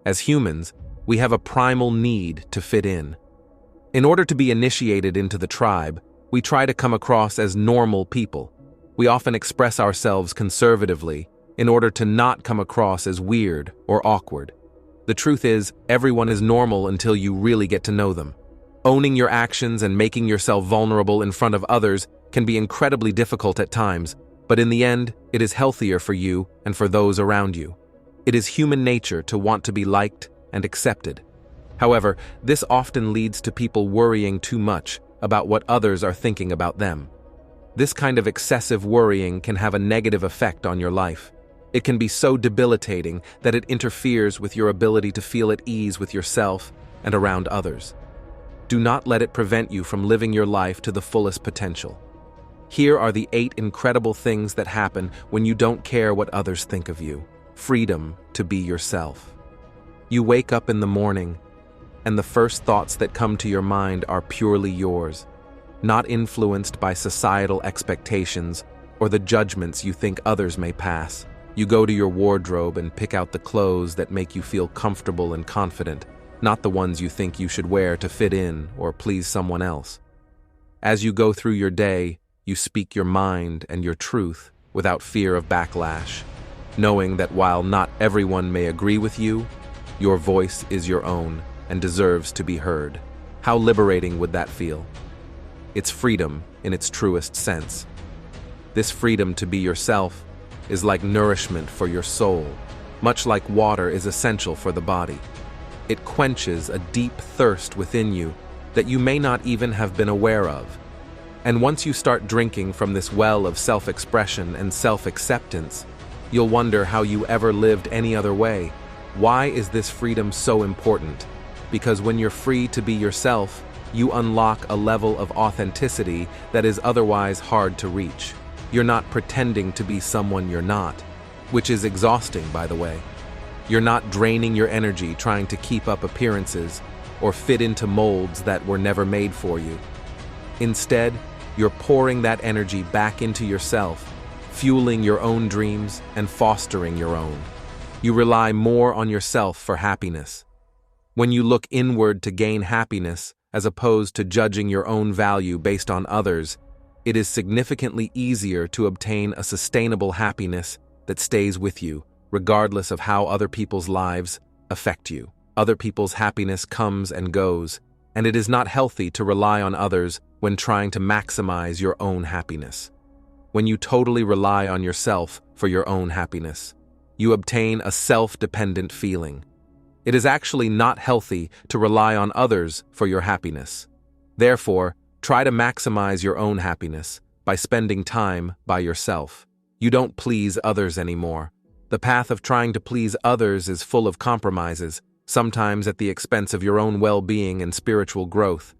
As humans, we have a primal need to fit in. In order to be initiated into the tribe, we try to come across as normal people. We often express ourselves conservatively in order to not come across as weird or awkward. The truth is, everyone is normal until you really get to know them. Owning your actions and making yourself vulnerable in front of others can be incredibly difficult at times, but in the end, it is healthier for you and for those around you. It is human nature to want to be liked and accepted. However, this often leads to people worrying too much about what others are thinking about them. This kind of excessive worrying can have a negative effect on your life. It can be so debilitating that it interferes with your ability to feel at ease with yourself and around others. Do not let it prevent you from living your life to the fullest potential. Here are the 8 incredible things that happen when you don't care what others think of you. Freedom to be yourself. You wake up in the morning, and the first thoughts that come to your mind are purely yours, not influenced by societal expectations or the judgments you think others may pass. You go to your wardrobe and pick out the clothes that make you feel comfortable and confident, not the ones you think you should wear to fit in or please someone else. As you go through your day, you speak your mind and your truth without fear of backlash, knowing that while not everyone may agree with you, your voice is your own and deserves to be heard. How liberating would that feel? It's freedom in its truest sense. This freedom to be yourself is like nourishment for your soul, much like water is essential for the body. It quenches a deep thirst within you that you may not even have been aware of. And once you start drinking from this well of self-expression and self-acceptance, you'll wonder how you ever lived any other way. Why is this freedom so important? Because when you're free to be yourself, you unlock a level of authenticity that is otherwise hard to reach. You're not pretending to be someone you're not, which is exhausting, by the way. You're not draining your energy trying to keep up appearances or fit into molds that were never made for you. Instead, you're pouring that energy back into yourself, fueling your own dreams and fostering your own. You rely more on yourself for happiness. When you look inward to gain happiness, as opposed to judging your own value based on others, it is significantly easier to obtain a sustainable happiness that stays with you, regardless of how other people's lives affect you. Other people's happiness comes and goes, and it is not healthy to rely on others when trying to maximize your own happiness. When you totally rely on yourself for your own happiness, you obtain a self-dependent feeling. It is actually not healthy to rely on others for your happiness. Therefore, try to maximize your own happiness by spending time by yourself. You don't please others anymore. The path of trying to please others is full of compromises, sometimes at the expense of your own well-being and spiritual growth.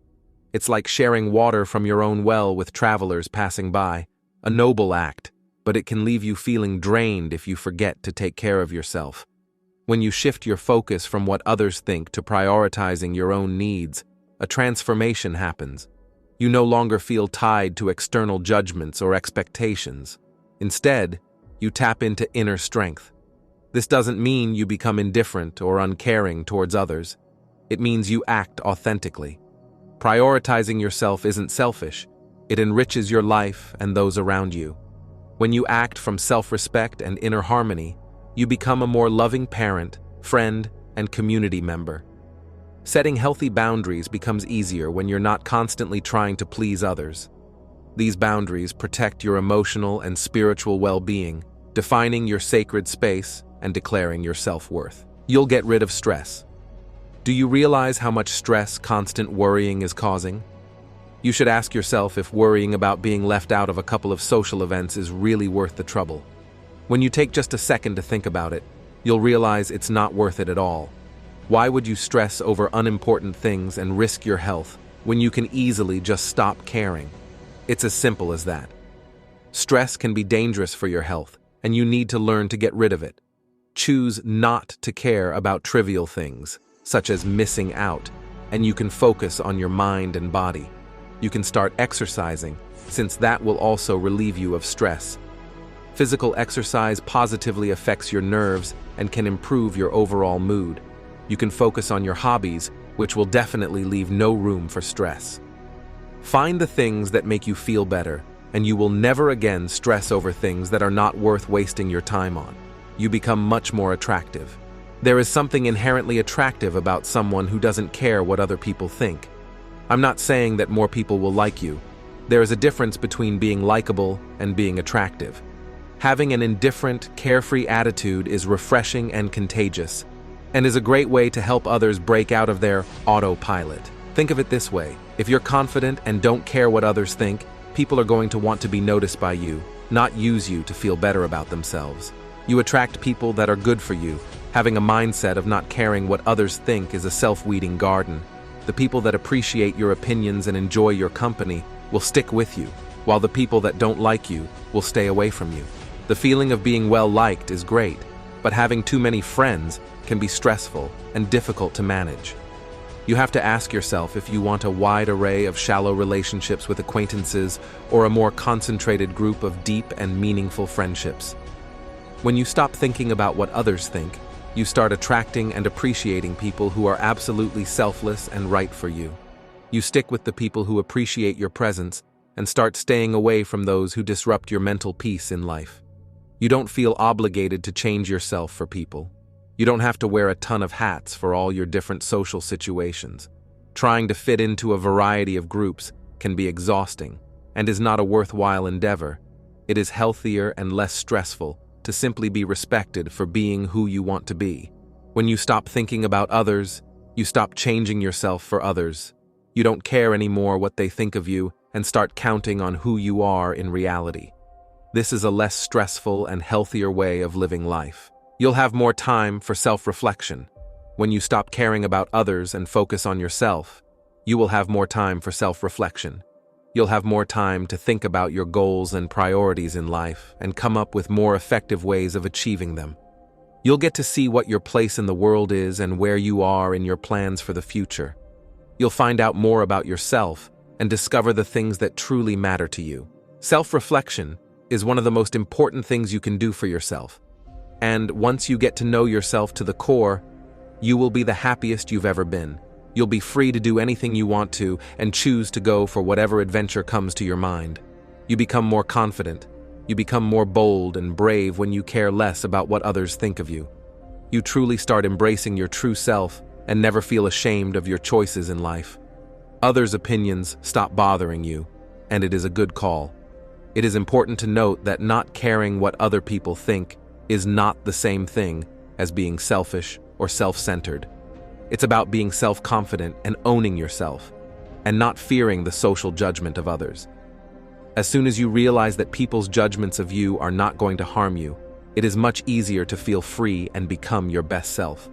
It's like sharing water from your own well with travelers passing by, a noble act, but it can leave you feeling drained if you forget to take care of yourself. When you shift your focus from what others think to prioritizing your own needs, a transformation happens. You no longer feel tied to external judgments or expectations. Instead, you tap into inner strength. This doesn't mean you become indifferent or uncaring towards others. It means you act authentically. Prioritizing yourself isn't selfish. It enriches your life and those around you. When you act from self-respect and inner harmony, you become a more loving parent, friend, and community member. Setting healthy boundaries becomes easier when you're not constantly trying to please others. These boundaries protect your emotional and spiritual well-being, defining your sacred space and declaring your self-worth. You'll get rid of stress. Do you realize how much stress constant worrying is causing? You should ask yourself if worrying about being left out of a couple of social events is really worth the trouble. When you take just a second to think about it, you'll realize it's not worth it at all. Why would you stress over unimportant things and risk your health when you can easily just stop caring? It's as simple as that. Stress can be dangerous for your health, and you need to learn to get rid of it. Choose not to care about trivial things, such as missing out, and you can focus on your mind and body. You can start exercising, since that will also relieve you of stress. Physical exercise positively affects your nerves and can improve your overall mood. You can focus on your hobbies, which will definitely leave no room for stress. Find the things that make you feel better, and you will never again stress over things that are not worth wasting your time on. You become much more attractive. There is something inherently attractive about someone who doesn't care what other people think. I'm not saying that more people will like you. There is a difference between being likable and being attractive. Having an indifferent, carefree attitude is refreshing and contagious, and is a great way to help others break out of their autopilot. Think of it this way: if you're confident and don't care what others think, people are going to want to be noticed by you, not use you to feel better about themselves. You attract people that are good for you. Having a mindset of not caring what others think is a self-weeding garden. The people that appreciate your opinions and enjoy your company will stick with you, while the people that don't like you will stay away from you. The feeling of being well-liked is great, but having too many friends can be stressful and difficult to manage. You have to ask yourself if you want a wide array of shallow relationships with acquaintances or a more concentrated group of deep and meaningful friendships. When you stop thinking about what others think, you start attracting and appreciating people who are absolutely selfless and right for you. You stick with the people who appreciate your presence and start staying away from those who disrupt your mental peace in life. You don't feel obligated to change yourself for people. You don't have to wear a ton of hats for all your different social situations. Trying to fit into a variety of groups can be exhausting and is not a worthwhile endeavor. It is healthier and less stressful to simply be respected for being who you want to be. When you stop thinking about others, you stop changing yourself for others. You don't care anymore what they think of you and start counting on who you are in reality. This is a less stressful and healthier way of living life. You'll have more time for self-reflection. When you stop caring about others and focus on yourself, you will have more time for self-reflection. You'll have more time to think about your goals and priorities in life and come up with more effective ways of achieving them. You'll get to see what your place in the world is and where you are in your plans for the future. You'll find out more about yourself and discover the things that truly matter to you. Self-reflection is one of the most important things you can do for yourself. And once you get to know yourself to the core, you will be the happiest you've ever been. You'll be free to do anything you want to and choose to go for whatever adventure comes to your mind. You become more confident. You become more bold and brave when you care less about what others think of you. You truly start embracing your true self and never feel ashamed of your choices in life. Others' opinions stop bothering you, and it is a good call. It is important to note that not caring what other people think is not the same thing as being selfish or self-centered. It's about being self-confident and owning yourself, and not fearing the social judgment of others. As soon as you realize that people's judgments of you are not going to harm you, it is much easier to feel free and become your best self.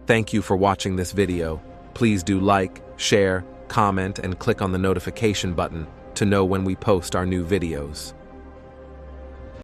Thank you for watching this video. Please do like, share, comment, and click on the notification button to know when we post our new videos.